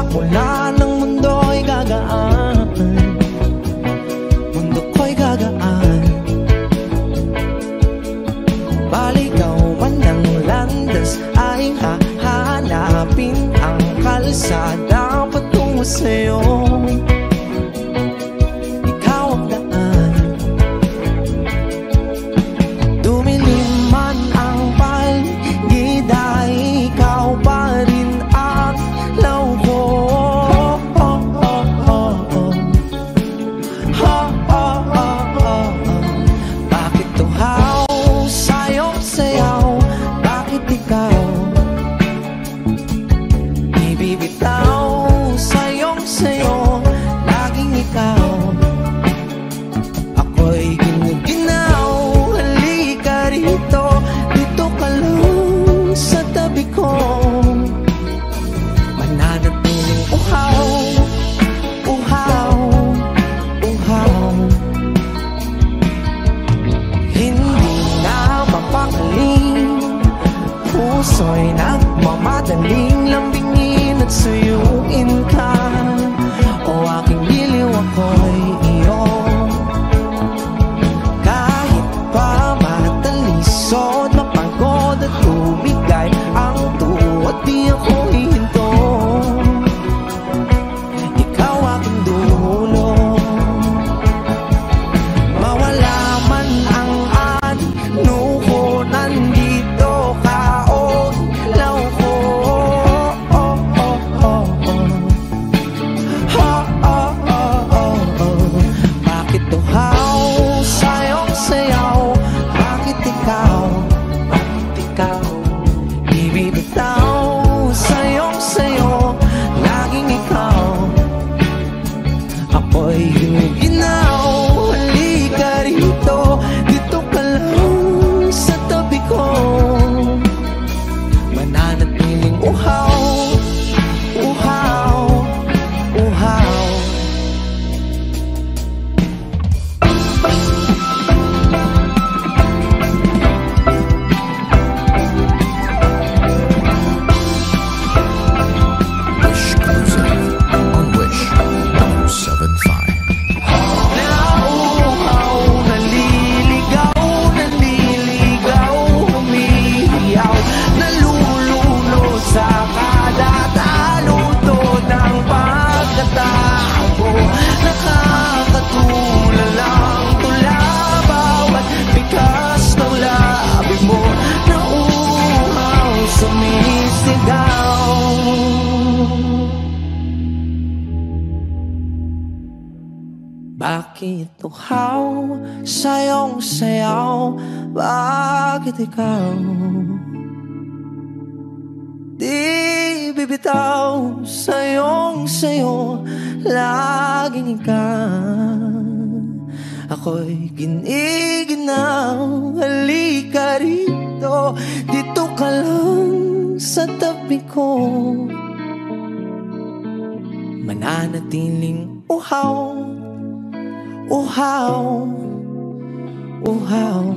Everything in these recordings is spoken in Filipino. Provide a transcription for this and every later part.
mula ng mundo'y gagaan, mundo ko'y gagaan. Baligaw man ng landas ay hahanapin ang kalsada patungo sa'yo. Ikaw ang daan, dumilim man ang paligid ay ikaw pa rin ang law ko. Bakit tuhaw sa'yong sayaw? Bakit ikaw ibibitaw sa'yong sayo? Laging ikaw, ako'y giniginaw. Halika rito, dito ka lang sa tabi ko. Mananatiling uhaw, uhaw, uhaw. Hindi na mapakaling, puso'y nagmamadaling lambingin at suyuin ka. O aking giliw, ako'y iyo. Kahit pa matalisod, mapagod at tumigay ang tuwa, di ako hihinto. Ikaw aking dulo, mawala man ang ano ko, nandito ka o law ko. Bakit tuhaw sa'yong sayaw? Bakit ikaw ibibitaw sa'yong sayo? Laging ikaw, ako'y giniginaw. Halika rito, dito ka lang sa tabi ko. Mananatiling uhaw, uhaw, uhaw. Wish Exclusive on Wish 1075. Nauuhaw, naliligaw, naliligaw, umiiyaw, nalululo sa kada taluto ng pagkatao. Nakakatulalang tula bawat bigas ng labi mo. Nauuhaw, sumisigaw. Bakit tuhaw sa'yong sayaw? Bakit ikaw di bibitaw sa'yong sayo? Laging ikaw, ako'y giniginaw. Halika rito, dito ka lang sa tabi ko. Mananatiling uhaw, uhaw, uhaw.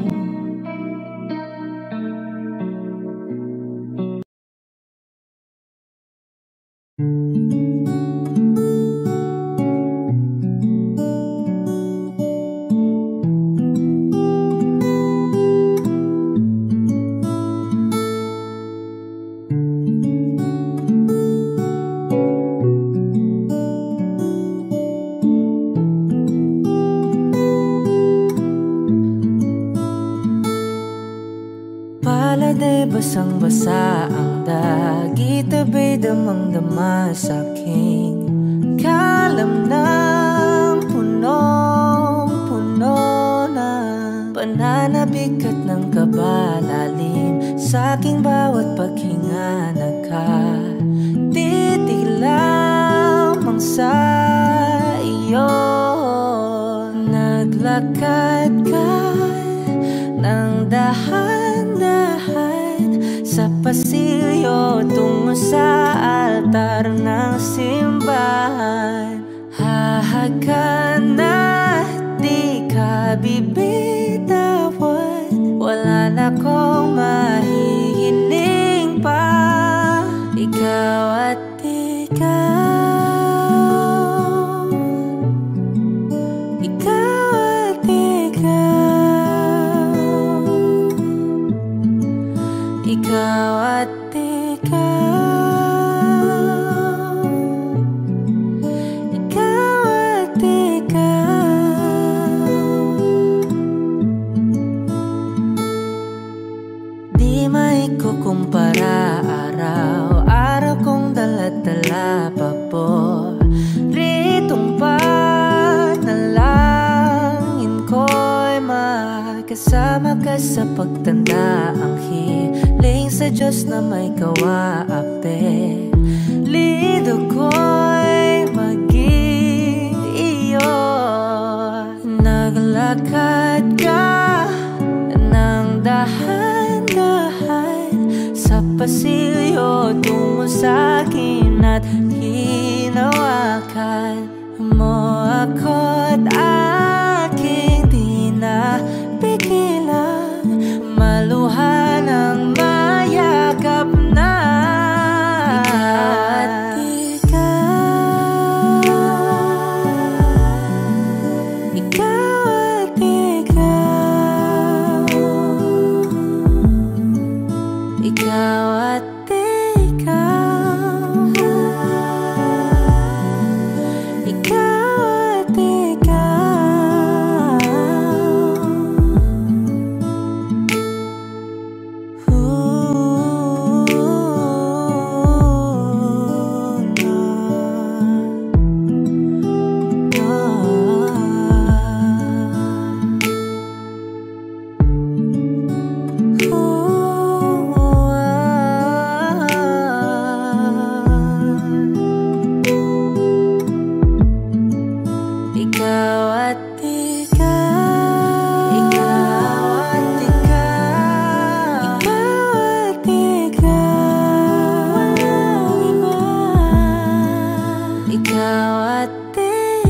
Paladay basang-basa ang dagit, abay damang-dama sa'king kalam ng punong-puno na pananabik at ng kabalalim sa'king bawat paghinga. Nakatitig lamang sa iyo, naglakad ka ng dahan-dahan sa pasilyo tungo sa altar ng simbahan. Hahagan at di ka bibitawan, wala na kong mahihiling pa. Ikaw at ikaw ikaw at ikaw, ikaw at ikaw. Di maikukumpara, araw-araw kong dala-dala paboritong panalangin ko'y makasama ka sa pagtanda. Ang hiling sa Diyos na may kawape, lido ko'y maging iyo. Naglakad ka ng dahan-dahan sa pasilyo tungo sa akin at hinawakan mo ako't aking di na pigilan, maluha ng mayakap na. Ikaw at ikaw, ikaw at ikaw, ikaw at ikaw. Ikaw at ikaw, ikaw at ikaw, ikaw at ikaw, walang iba. Ikaw at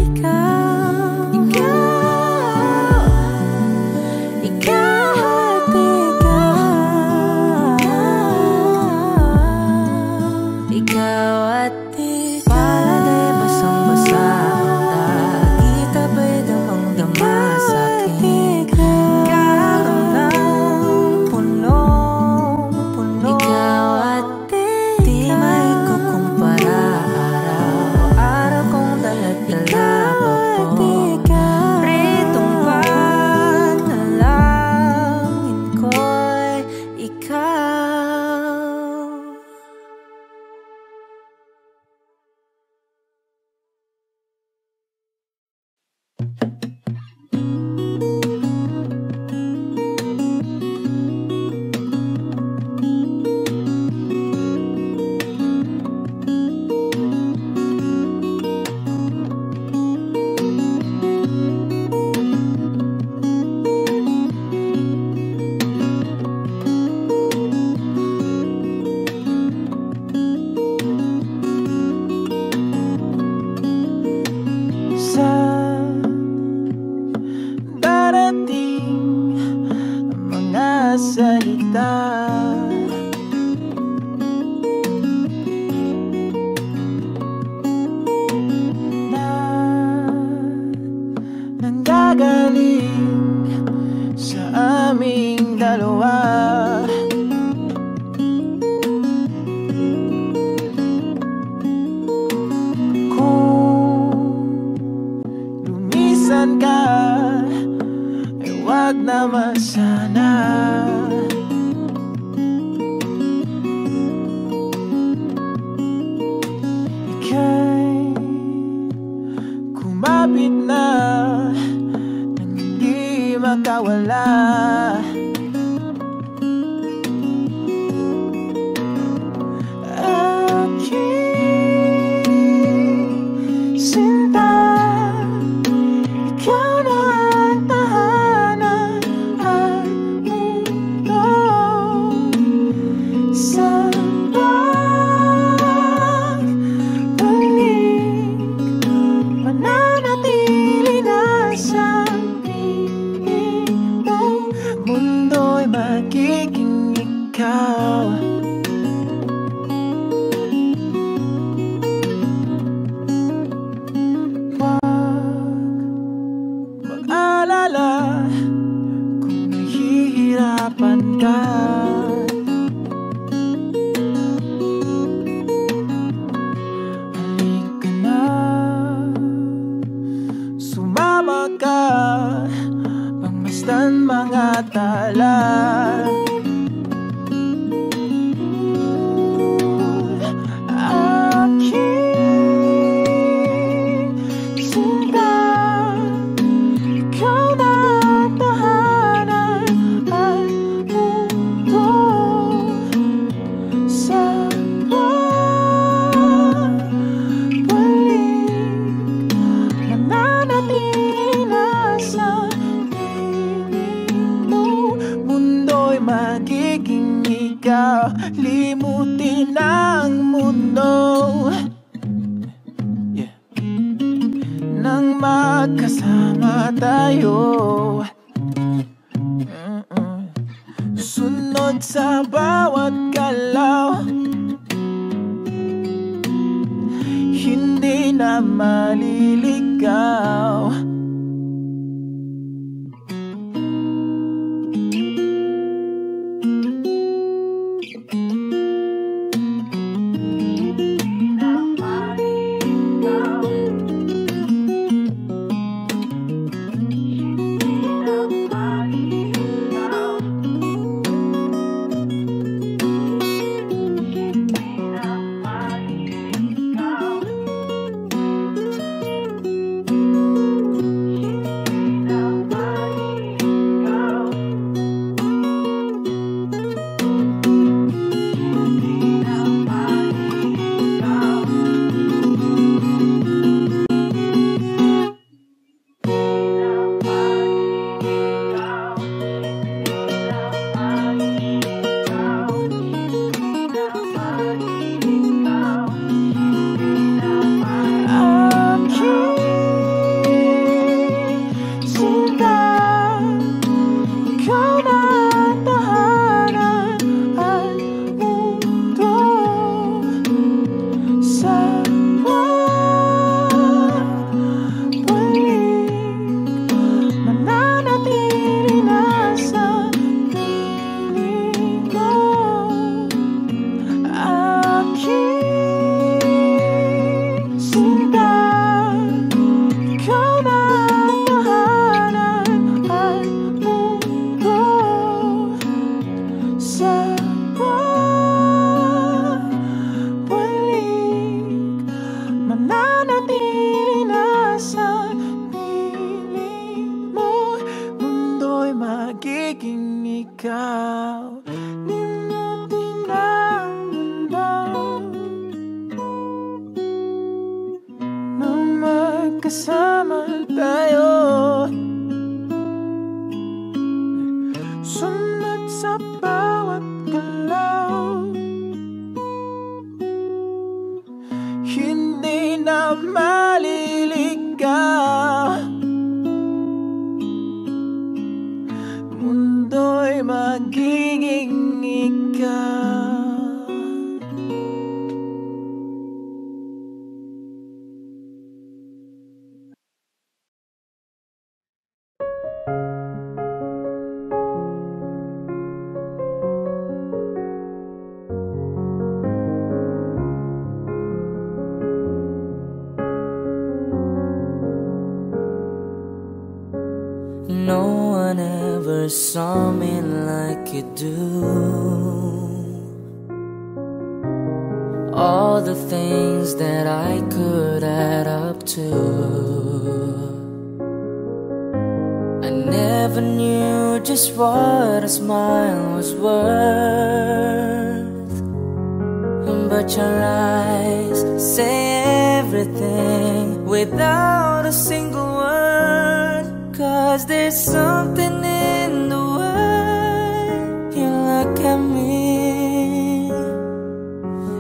ikaw, ikaw, ikaw at ikaw, ikaw at ikaw. Paladay basang-basa magiging ikaw. Limutin ang mundo nang magkasama tayo. Sunod sa bawat galaw, hindi na maliligaw. No one ever saw me like you do. All the things that I could add up to, I never knew just what a smile was worth. But your eyes say everything without a single word. 'Cause there's something in the way you look at me.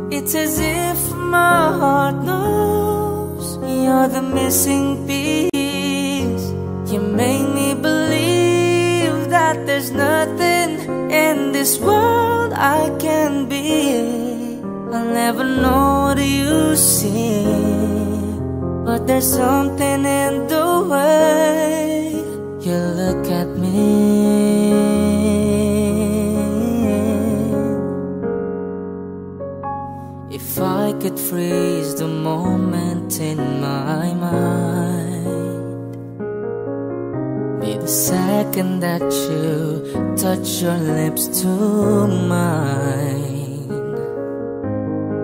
It's as if my heart knows you're the missing piece. You make me believe that there's nothing in this world I can be. I'll never know what you see, but there's something in the way you look at me. If I could freeze the moment in my mind, be the second that you touch your lips to mine.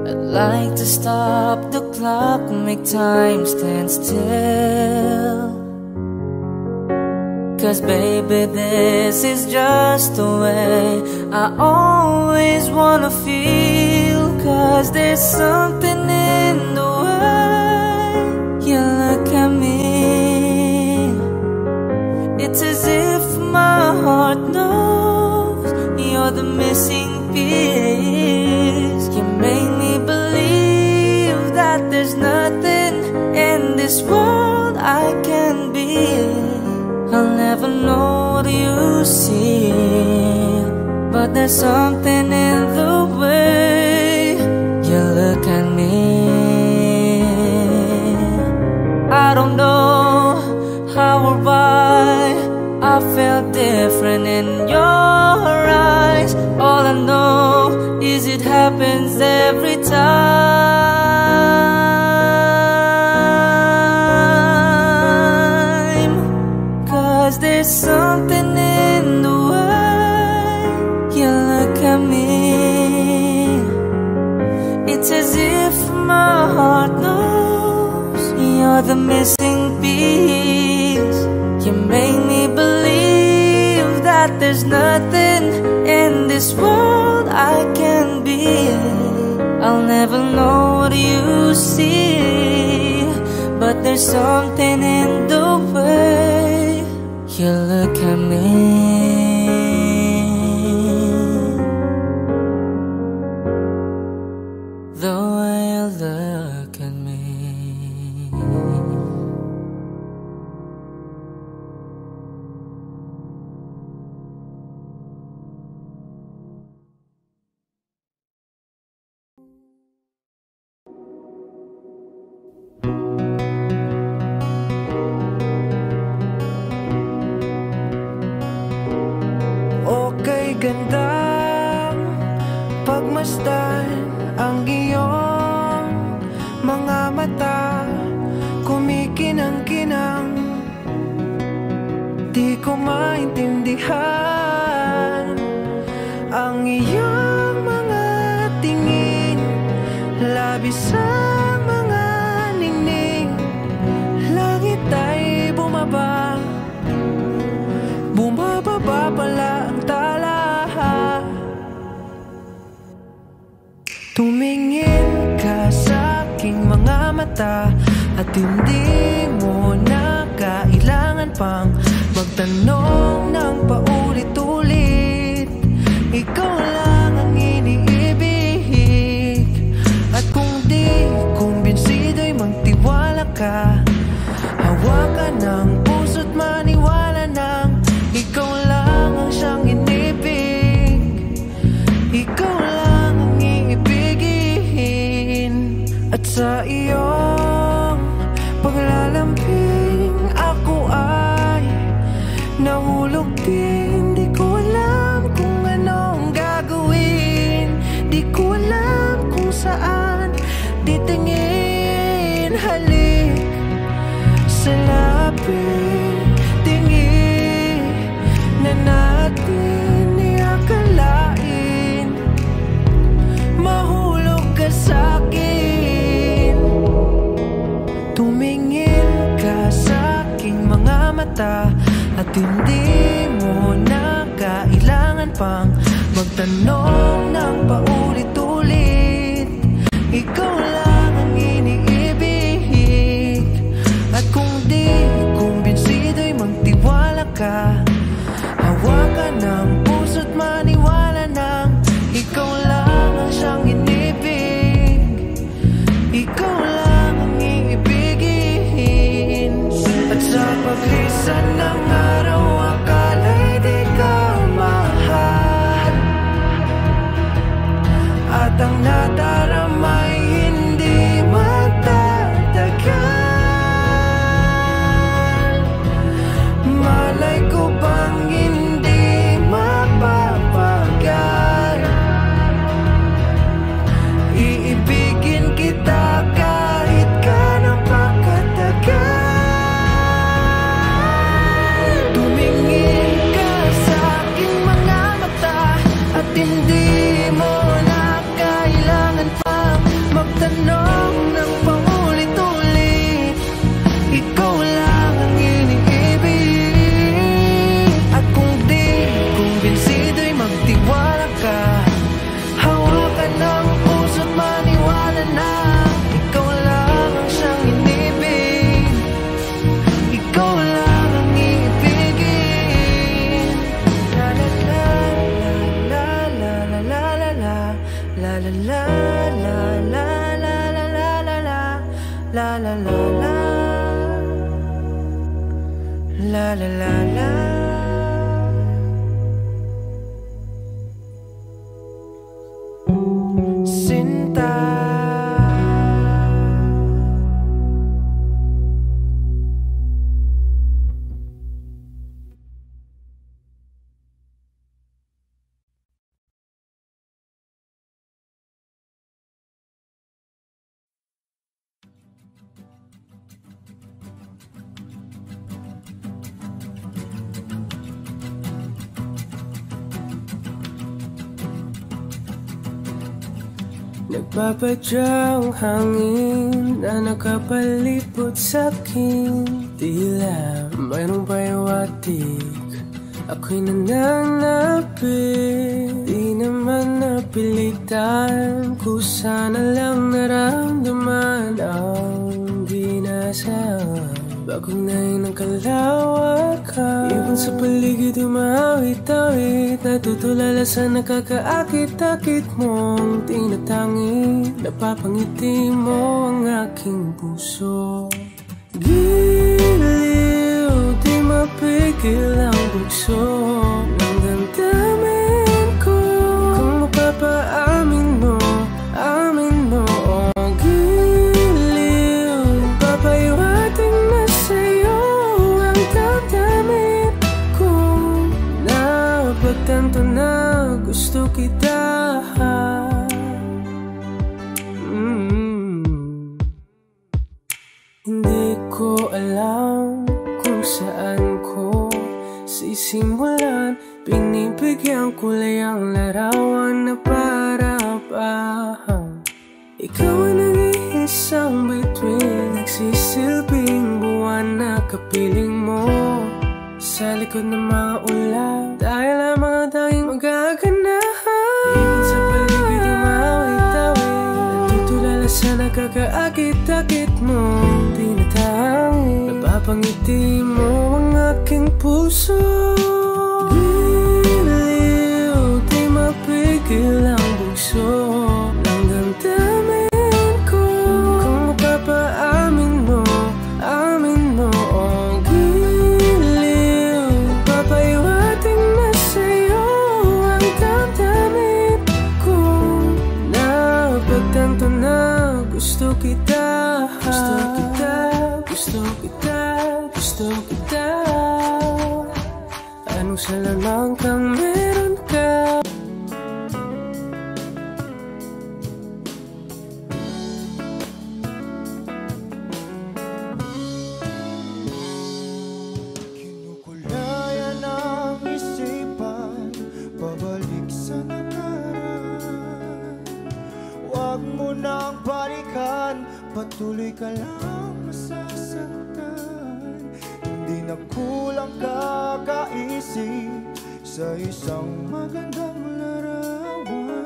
I'd like to stop the clock, make time stand still. 'Cause baby, this is just the way I always wanna feel. 'Cause there's something in the way you look at me. It's as if my heart knows you're the missing piece. You make me believe that there's nothing in this world I can be. I'll never know what you see, but there's something in the way you look at me. I don't know how or why I felt different in your eyes. All I know is it happens every time. 'Cause there's something in the way you look at me. It's as if my heart knows you're the missing piece. You make me believe that there's nothing in this world I can be. I'll never know what you see, but there's something in the way you look at me. The way you look at me. Okay, gandang pagmasdan ang iyong mga mata, kumikinang-kinang. Di ko maintindihan ang iyong mga tingin, labis ang mga ningning. Langit ay bumaba, bumababa pala ang tala. Tumingin ka sa aking mga mata, at hindi mo na kailangan pang magtanong ng paulit-ulit. Ikaw lang ang iniibig, at kung di kumbinsido'y magtiwala ka. Hawakan ng puso't maniwala nang ikaw lang ang siyang inibig. Ikaw lang ang iibigin, at sa iyong paglalambing ako ay nahulog din. Di ko alam kung anong gagawin, di ko alam kung saan titingin. Halik sa lapit, tingin na natin iakalain. Mahulog ka sa'kin. Tumingin ka sa aking mga mata, at hindi mo na kailangan pang magtanong ng paulit-ulit. Ikaw lang ang iniibig, at kung di kumbinsido'y magtiwala ka. Hawakan ng puso't maniwala nang ikaw lang ang siyang inibig. Ikaw lang ang iibigin, at sa paglisan ng araw akala'y di ka mahal, at ang nadaramay hindi matatagal. Malay ko bang hindi mapapagal, iibigin kita kahit gaano pa katagal. Tumingin ka sa aking mga mata, at hindi mo na kailangan pang magtanong ng paulit-ulit. Ikaw lang ang iniibig, at kung di kumbinsido'y magtiwala ka. Hawakan ng puso't maniwala na ikaw lang ang siyang inibig. Ikaw lang ang iibigin. La la la la la La la la la, la la la la. Sinta, nagpapadyang hangin na nakapalipot sa'kin. Tila mayroong payawatik, ako'y nananapit. Di naman napilitan, kusana lang naramdaman ang binasa. Bagong nain ng kalawakan, ibon sa paligid umawit-awit. Natutulala sa nakakaakit-akit mong tinatangi. Napapangiti mo ang aking puso. Giliw, di mapigil ang bugso ng damdamin ko. Kung mapapaamin mo, amin mo. Oh, giliw, papayawating na sa'yo ang damdamin ko. Napagtanto na gusto kita. Hindi ko alam kung saan ko sisimulan. Pinibigyan ko lang ang larawan na para-parahan. Ikaw ang nag-iisang bituin, nagsisilbing buwan na kapiling mo. Sa likod ng mga ulan, dahil ang mga tanging magaganahan. Ibon sa paligid umawit-awit, natutulala sa nakakaakit-akit mo. Tinatangi, napapangiti mo ang aking puso. Giliw, di mapigil ang bugso ng damdamin ko. Kung mapapaamin mo, amin mo. Oh, giliw, papayawating na sa'yo ang damdamin ko. Napagtanto na gusto kita. Gusto kita, gusto kita, gusto kita. Anong salamang kang meron ka? Kinukulayan ang isipan, pabalik sa nakaraan. Huwag mo nang balikan, patuloy ka lang masasaktan. Hindi na kulang kakaisip sa isang magandang larawan.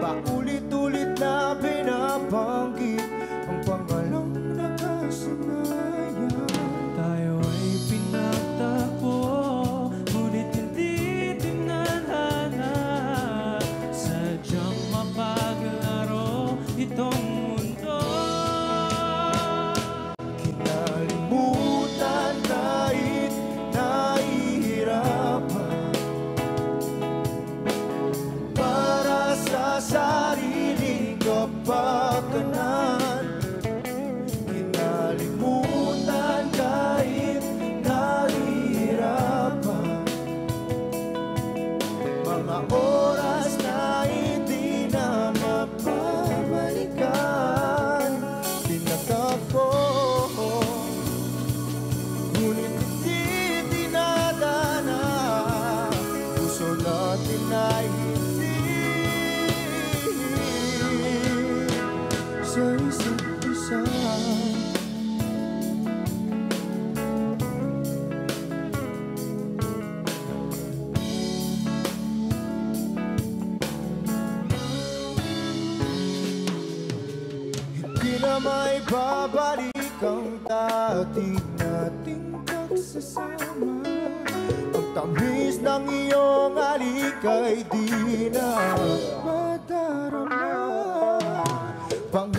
Paulit-ulit na binabanggit ang pangalang nakasanayan. Tayo ay pinagtagpo, ngunit hindi tinadhana. Sadyang mapaglaro itong mundo. Kinalimutan kahit nahihirapan, para sa sariling kapakanan. Kinalimutan kahit nahihirapan, mga oras na hindi na mapabalikan. Pinagtagpo, ngunit hindi dinadana. Puso natin ay hindi sa isa't isa. Hindi na may babalik ang dati nating pagsasama. Ang tamis ng iyong halik ay di na madarama.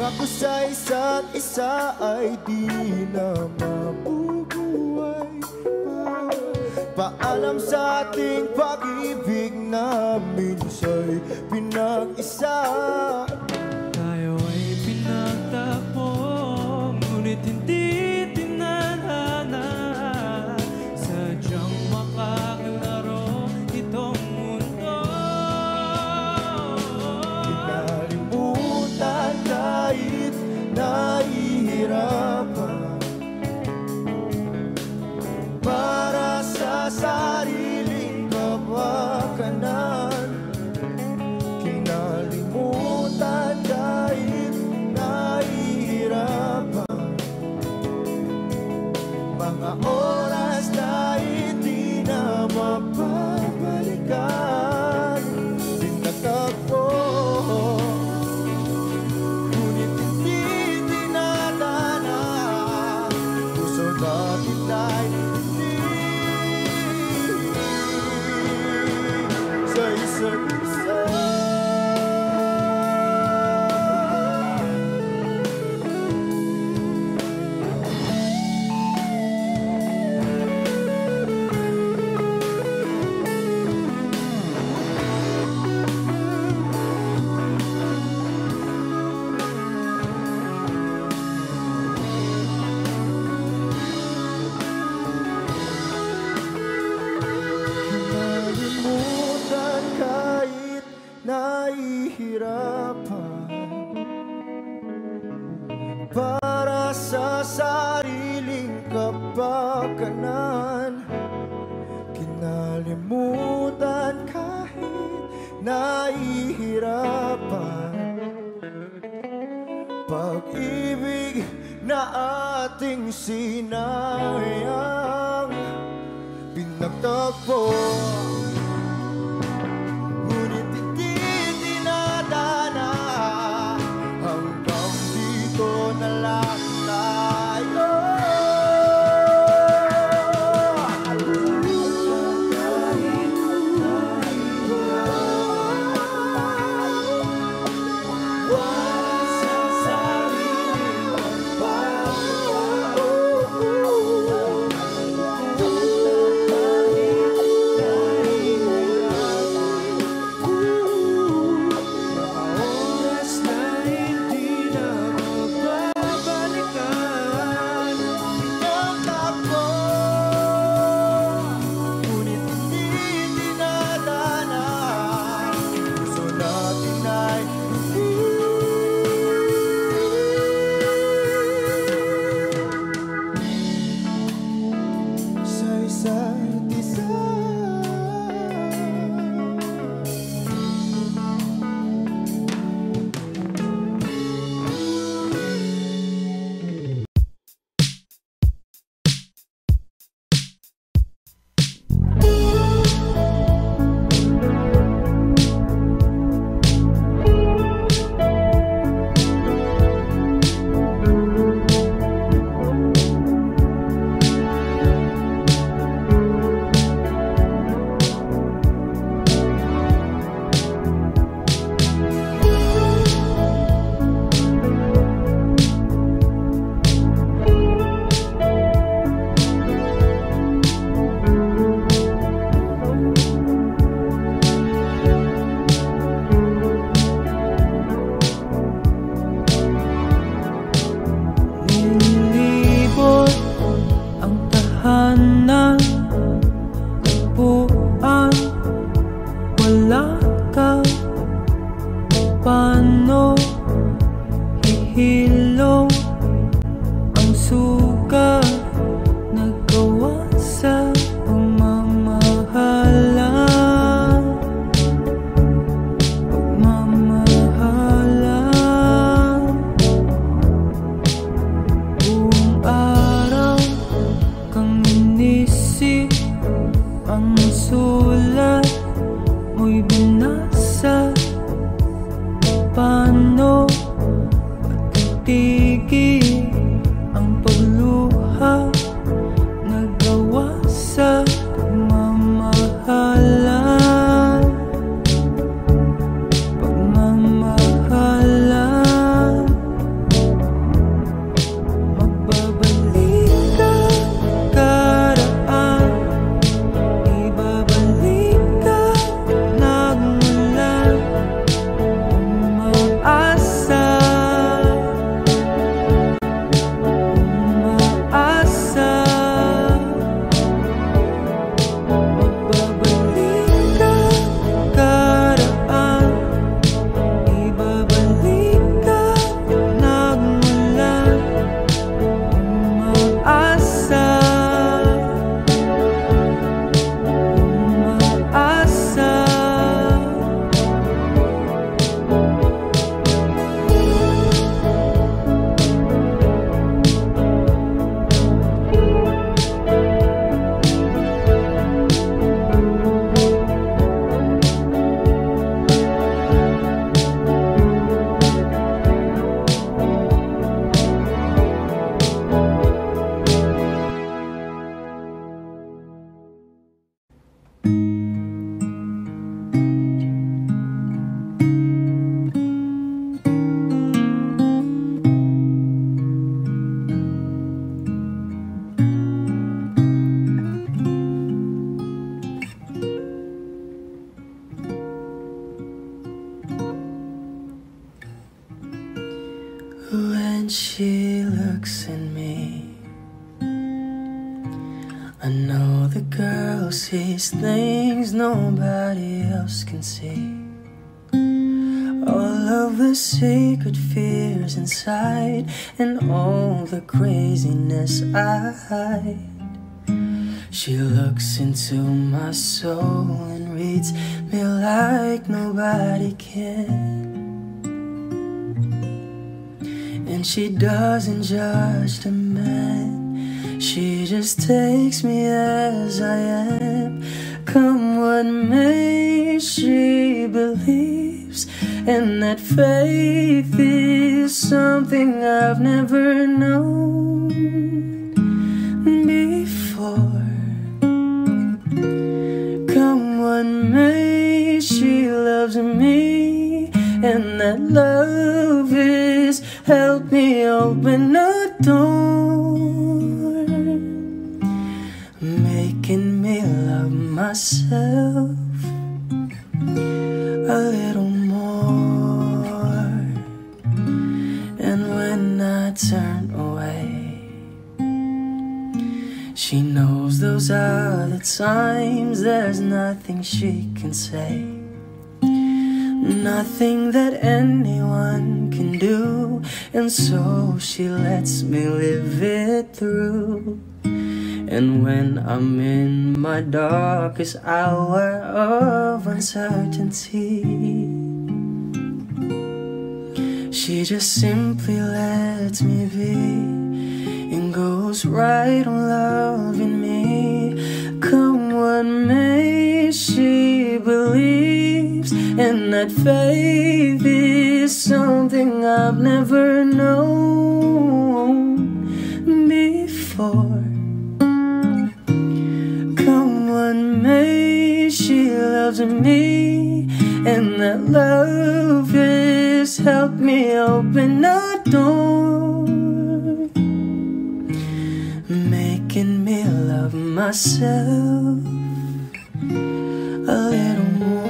pangako sa isa't isa ay di na mabubuhay pa. Paalam sa ating pag-ibig na minsa'y pinag-isa. Tayo ay pinagtagpo, ngunit hindi tinadhana. Sadyang makakalaro itong mundo. Kinalimutan kahit nahihirapan, para sa sariling kapakanan. Kinalimutan kahit nahihirapan, mga oras na hindi na mapabalikan. Tinatagpo, ngunit hindi tinadhana. Puso natin ay hindi sa isa't isa. Kinalimutan kahit nahihirapan, para sa sariling kapakanan. Kinalimutan kahit nahihirapan, pag-ibig na ating sinayang. Pinagtagpo, ngunit hindi dinadana. Hanggang dito na lang tayo. when she looks at me. I know the girl sees things nobody else can see. All of the secret fears inside, and all the craziness I hide. She looks into my soul and reads me like nobody can. And she doesn't judge the man, she just takes me as I am. Come what may, she believes, and that faith is something I've never known before. Come what may, she loves me, and that love is help me open a door, making me love myself a little more. And when I turn away, she knows those are the times there's nothing she can say, nothing that anyone can do, and so she lets me live it through. And when I'm in my darkest hour of uncertainty, she just simply lets me be and goes right on loving me. Come what may, she believes, and that faith is something I've never known before. Come what may, she loves me, and that love has helped me open a door, making me love myself a little more.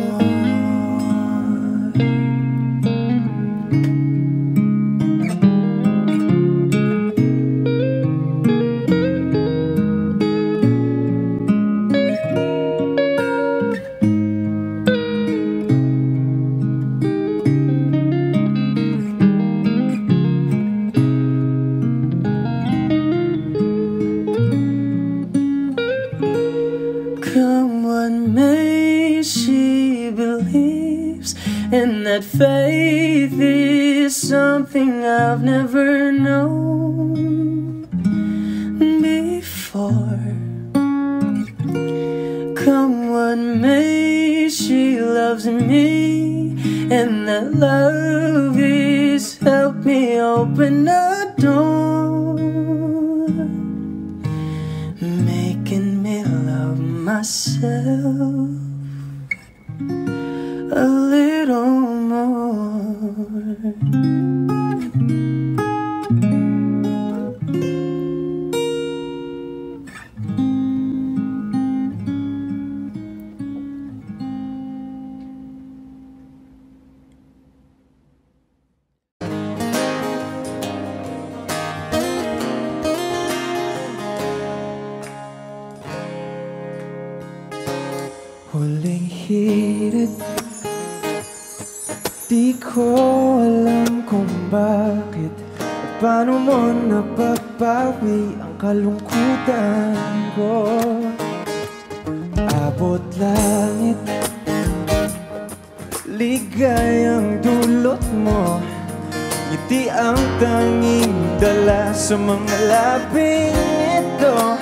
Come what may, she believes, and that faith is something I've never known before. Come what may, she loves me, and that love is helped me open a door, making me love myself a little more. Huling hirit, di ko alam kung bakit at paano mo napapawi ang kalungkutan ko. Abot langit, ligayang dulot mo, ngiti ang tanging dala sa mga labing ito.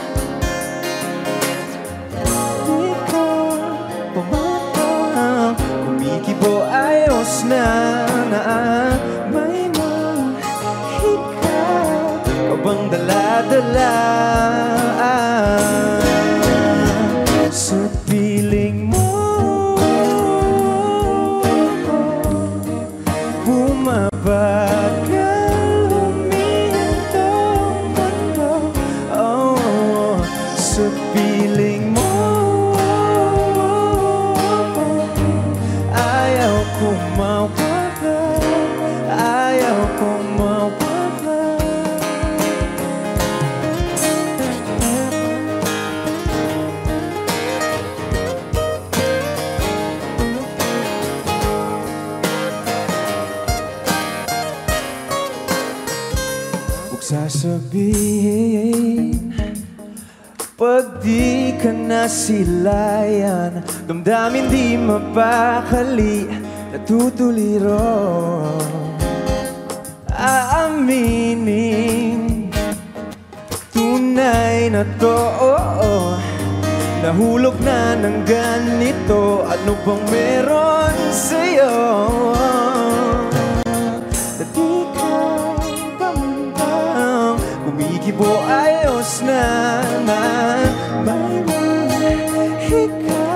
Kumikibo ayos na may mahika ka bang dala-dala sa piling mo. Bumabagal huminto ang mundo, oh, sa piling mo. Ayaw kong mawala, ayaw kong mawala. sasabihin pag di ka nasilayan, damdamin di mapakali, natutuliro. Aaminin, tunay na to, nahulog na ng ganito. Ano bang meron sa'yo? Di ka bang kumikibo, ayos naman. May mahika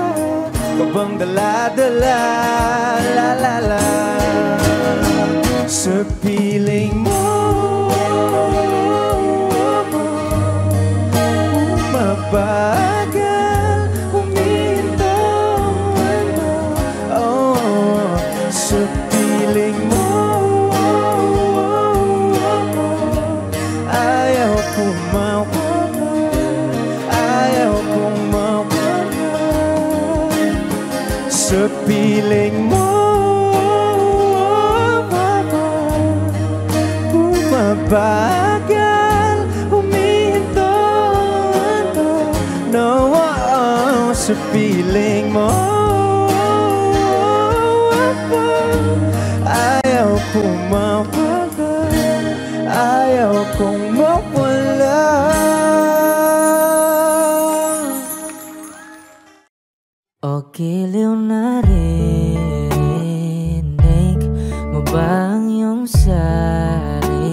ka bang dala-dala, la-la-la sa piling mo? Mabagal huminto, oh, sa piling mo. Ayaw kong mawala, ayaw kong mawala sa piling mo. Mabagal huminto, no, sa piling mo. Ayaw kong mawala, ayaw kong mawala. O giliw na rinig mo ba ang iyong sarili?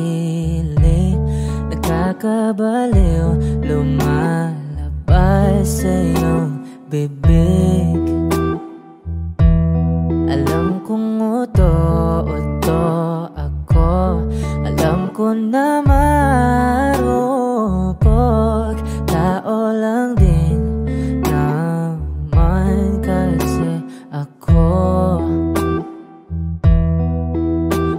Nakakabaliw, lumalabas sa iyong bibig. Alam kong uto-uto ako, alam ko na marupok, tao lang din naman kasi ako.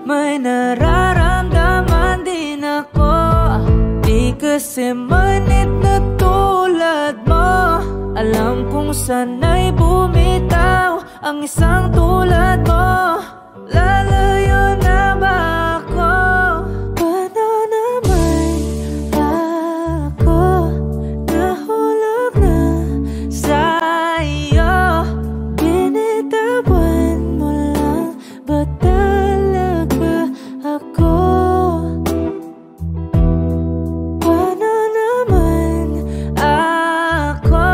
May nararamdaman din ako, di kasi manit na tulad mo. Alam kong sana'y bumitaw ang isang tulad mo. Lalayo na ba ako? Paano naman ako nahulog na sa'yo? Binitawan mo lang ba talaga ako? Paano naman ako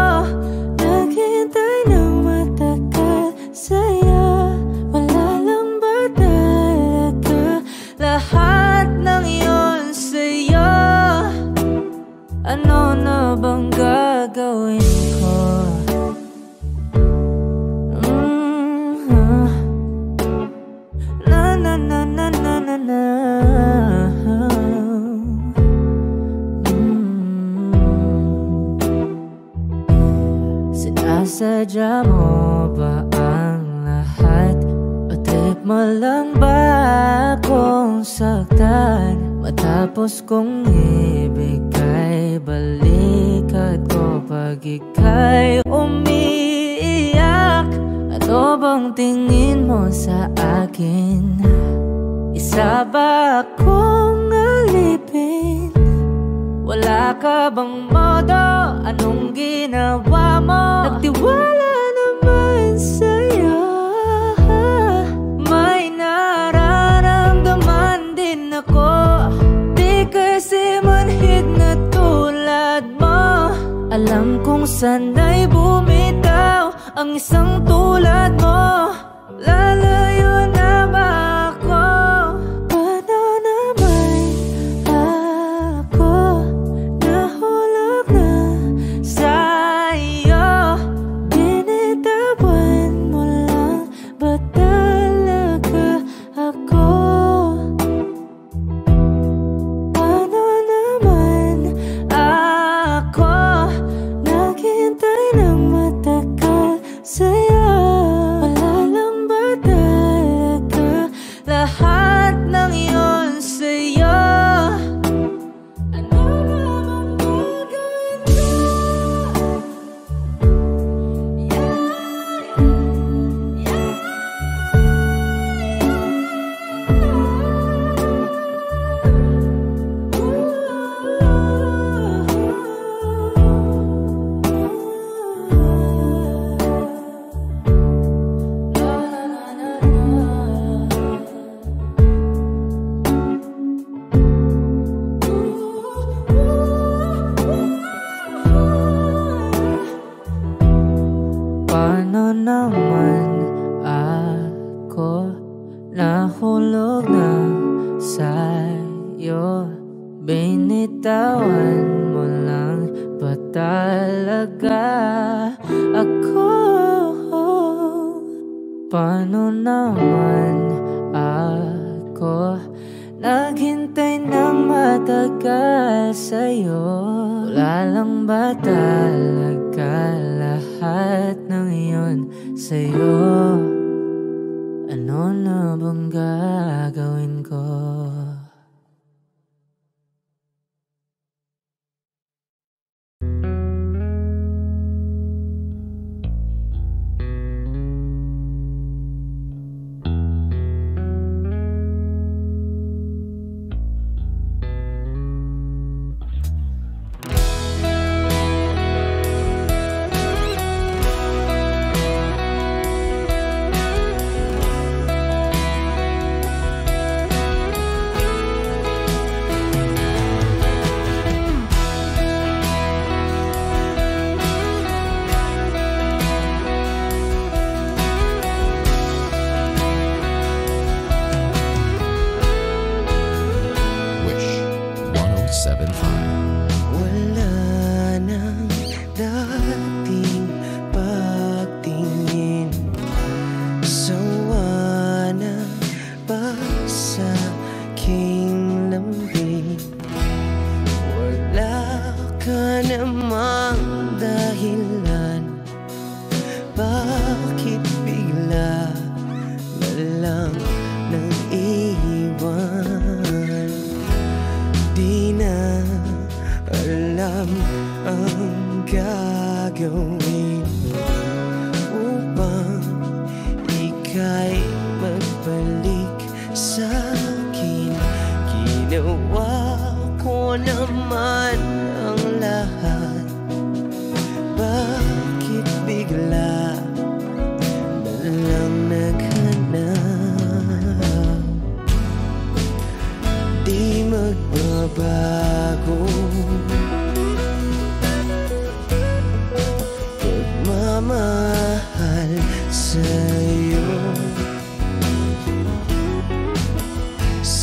naghintay ng matagal sa'yo? Wala lang ba talaga lahat ng iyon sa'yo? Ano na bang gagawin ko? Na na na na na na na. Sinasadya mo ba ang lahat? O trip mo lang ba akong saktan? Matapos kong ibigay balikat ko pag ika'y umiiyak. Ano bang tingin mo sa akin? Isa ba akong alipin? Wala ka bang modo? Anong ginawa mo? Nagtiwala naman sa'yo. May nararamdaman din ako, di kasi manhid na tulad mo. Alam kong sana'y bumitaw ang isang tulad mo. Lalayo na ba ako? Paano naman ako nahulog na sa'yo? Binitawan mo lang ba talaga ako? Paano naman ako naghintay ng matagal sa'yo? Wala lang ba talaga nahulog na sa'yo. Binitawan mo lang ba talaga ako? Paano naman ako naghintay ng matagal sa'yo? Wala lang ba talaga lahat ng iyon sa'yo? Ano na bang gagawin ko?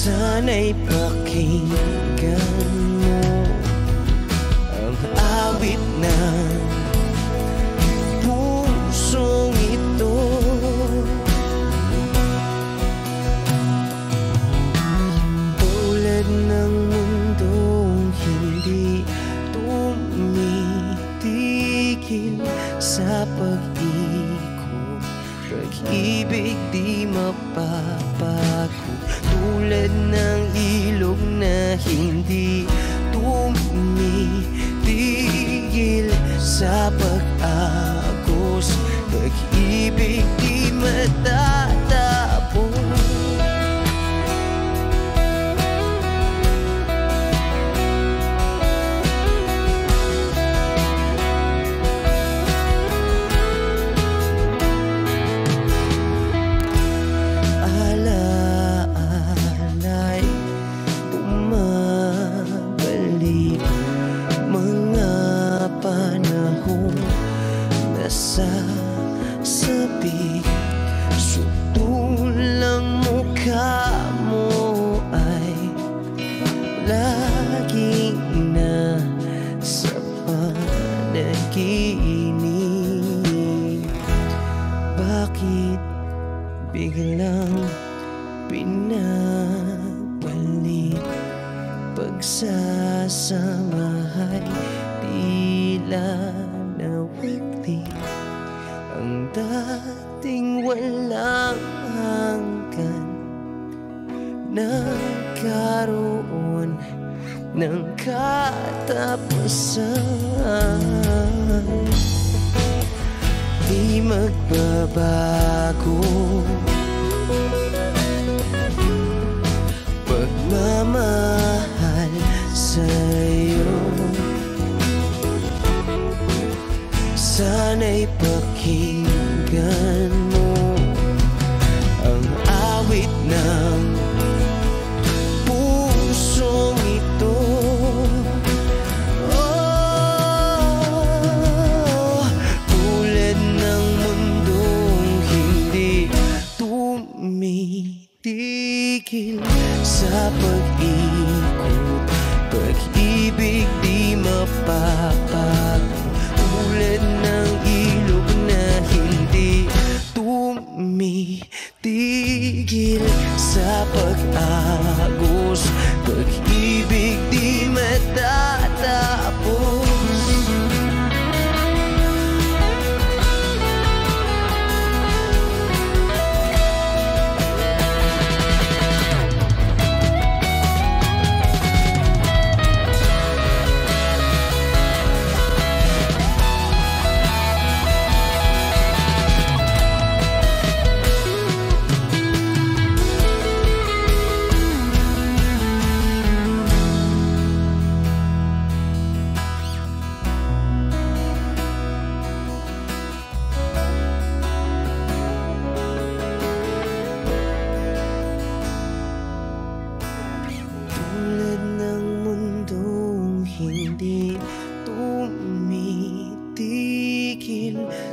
Sana'y pakinggan mo ang awit ng pusong ito. Tulad ng mundong hindi tumitigil sa pag-ikot, pag-ibig di mapapagod. Tulad ng ilog na hindi tumitigil sa pag-agos, pag-ibig di matatapos. Sasabi, sutulang mukha mo ay laging nasa panaginip. Bakit biglang pinabalik? Pagsasamahay tila nawagli ang dating walang hanggan, nagkaroon ng katapusan. Di magbabago pagmamahal sa'yo. Sana'y pakinggan mo ang awit ng pusong ito. Oh, tulad ng mundong hindi tumitigil tigil sa pag-ikot, pag-ibig di mapapago, tulad ng ilog na hindi tumitigil sa pag-agos, pag-ibig di matatapos.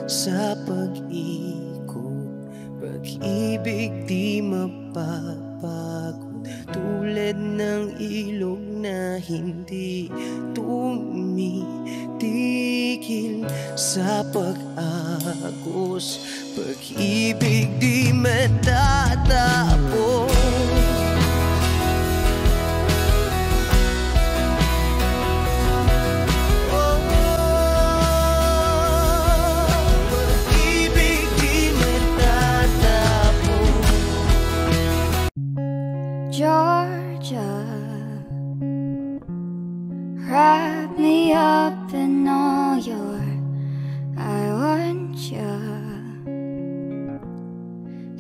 Sa pag-ikot, pag-ibig di mapapagod, tulad ng ilog na hindi tumitigil sa pag-agos, pag-ibig di matatapos. Georgia, wrap me up in all your I want you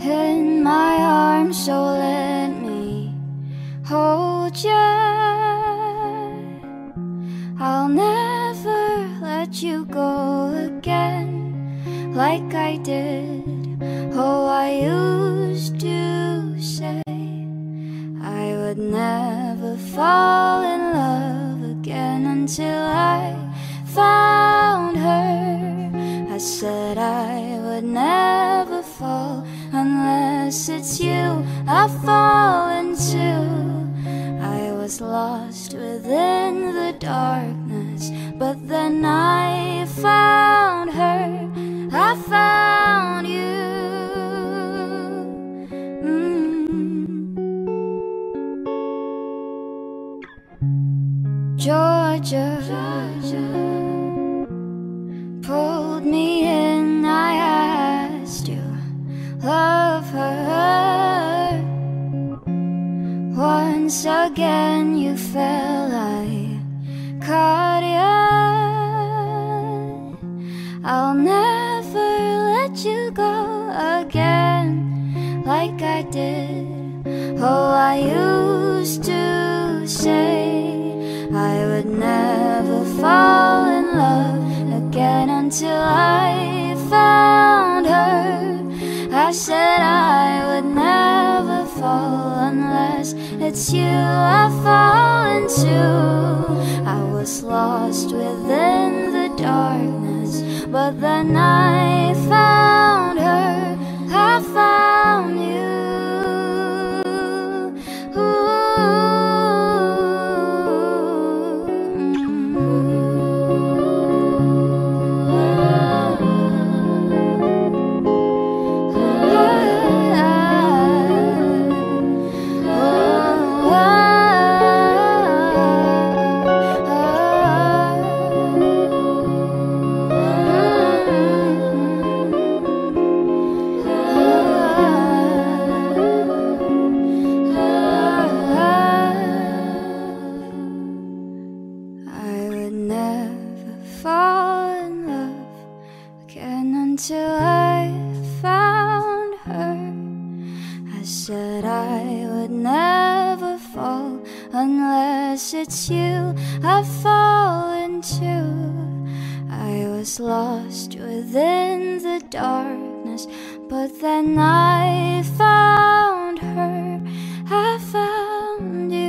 in my arms, so let me hold you. I'll never let you go again like I did. Oh, I used to say I would never fall in love again until I found her. I said I would never fall unless it's you I fall into. I was lost within the darkness, but then I found her. I found you. Georgia, pulled me in, I asked you, love her. Once again you fell, I caught you. I'll never let you go again like I did. Oh, I used to say I would never fall in love again until I found her. I said I would never fall unless it's you I fall into. I was lost within the darkness, but then I found her. I found you. Until I found her. I said I would never fall unless it's you I fall into. I was lost within the darkness, but then I found her. I found you.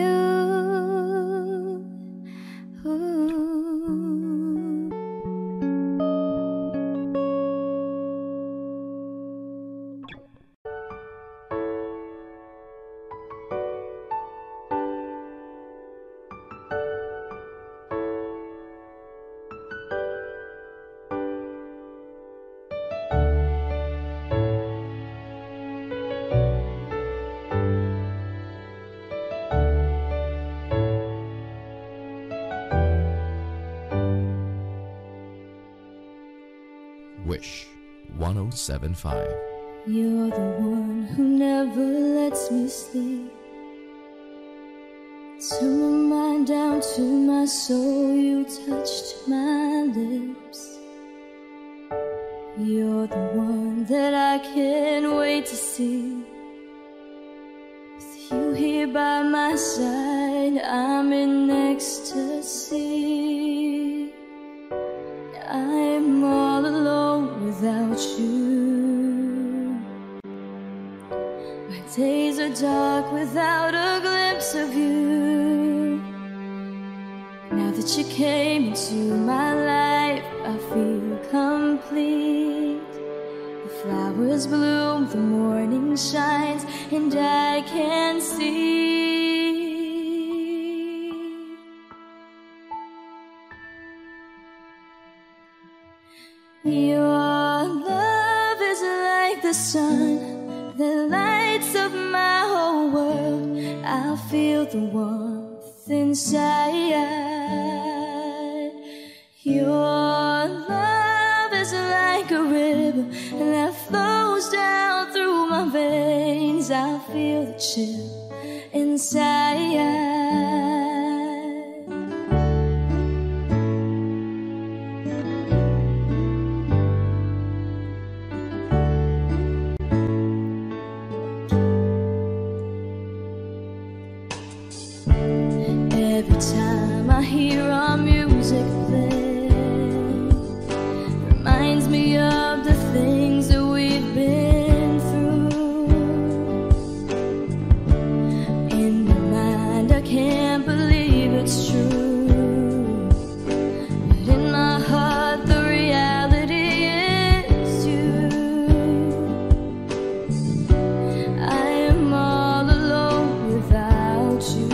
Wish 107.5. You're the one who never lets me sleep. Turn my mind down to my soul, you touched my lips. You're the one that I can't wait to see. With you here by my side, I'm in ecstasy. I'm all alone without you. My days are dark without a glimpse of you. Now that you came into my life, I feel complete. The flowers bloom, the morning shines, and I can see. Your love is like the sun that lights up my whole world. I feel the warmth inside. Your love is like a river that flows down through my veins. I feel the chill inside. Every time I hear our music play, reminds me of the things that we've been through. In my mind I can't believe it's true, but in my heart the reality is you. I am all alone without you.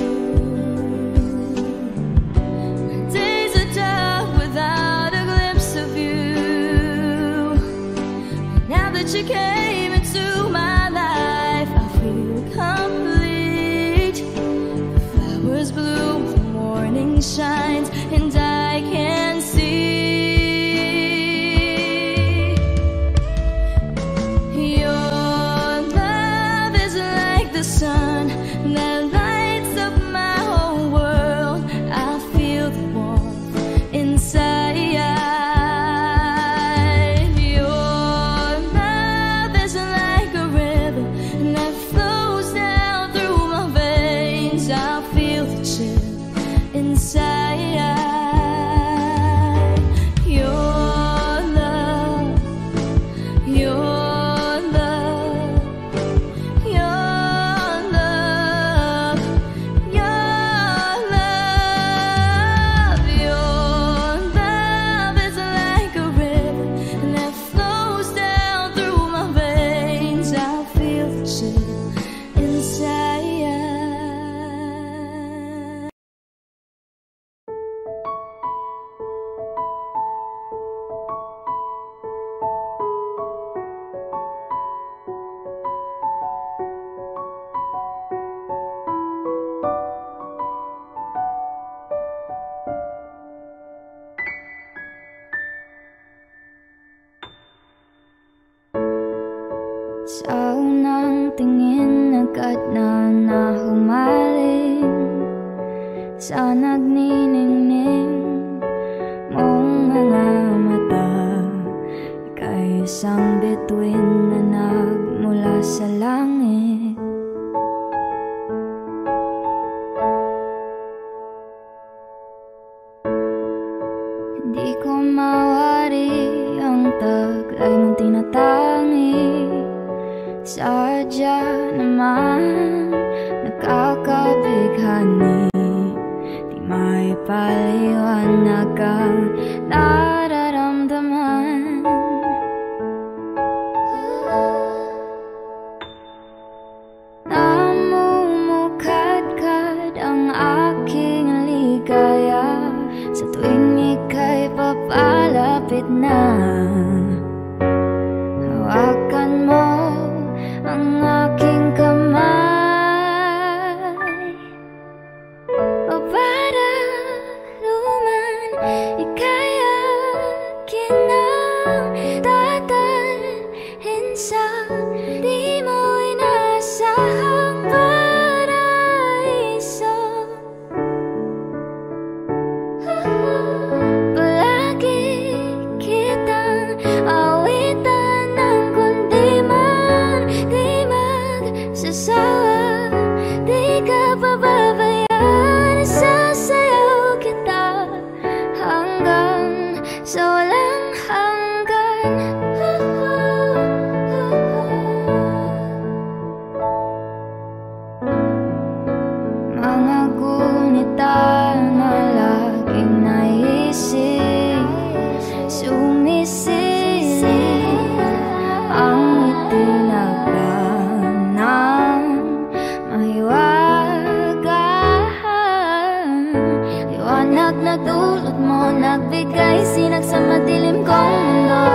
nagbigay sinag sa madilim kong mundo.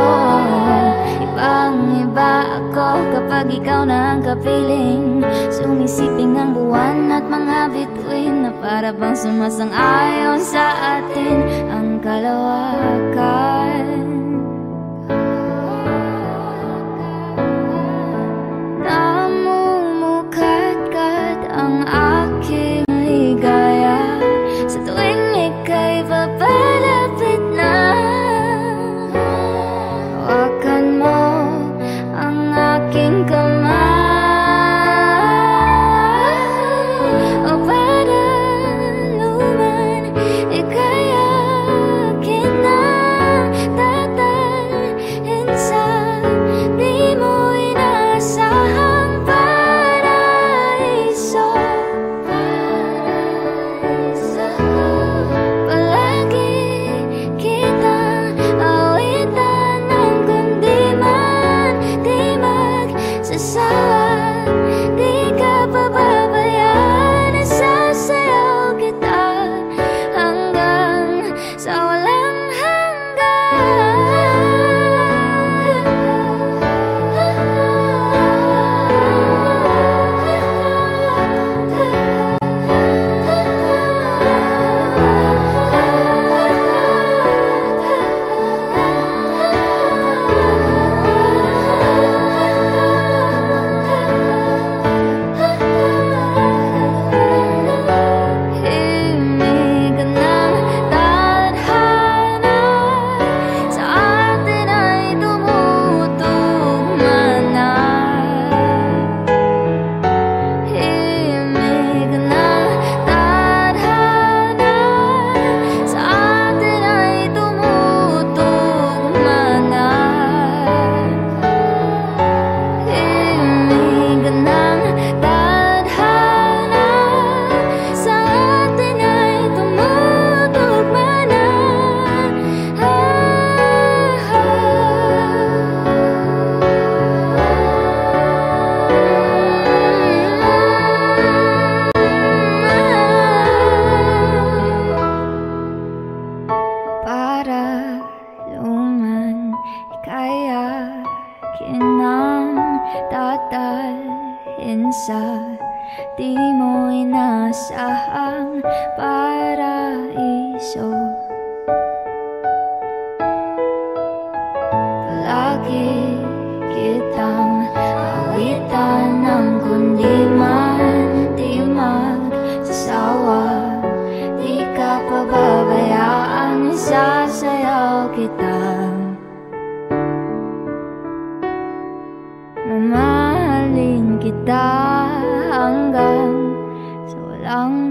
Ibang-iba ako kapag ikaw na ang kapiling. Sumisiping ang buwan at mga bituin na para bang sumasang-ayon sa atin ang kalawakan. Namumukadkad ang aking ligaya sa tuwing ika'y papalapit na. Hawakan mo ang aking kamay, o para luman ika'y akin na tatalhin sa di mo inasahang paraiso. Palagi kitang awitan ng kundi man di magsasawa. Di ka pababayaan, isasayaw kita hanggang sa walang himig ng tadhana sa atin ay tumutugma na. Himig ng tadhana sa atin ay tumutugma na. Himig ng tadhana sa atin ay tumutugma na. Para luman ika'y akin ng tatalhin sa di mo inasahang paraiso. Palagi kitang awitan ng kundi man di magsasawa. Di ka pababayaan, isasayaw kita. Mamahalin kita hanggang sa walang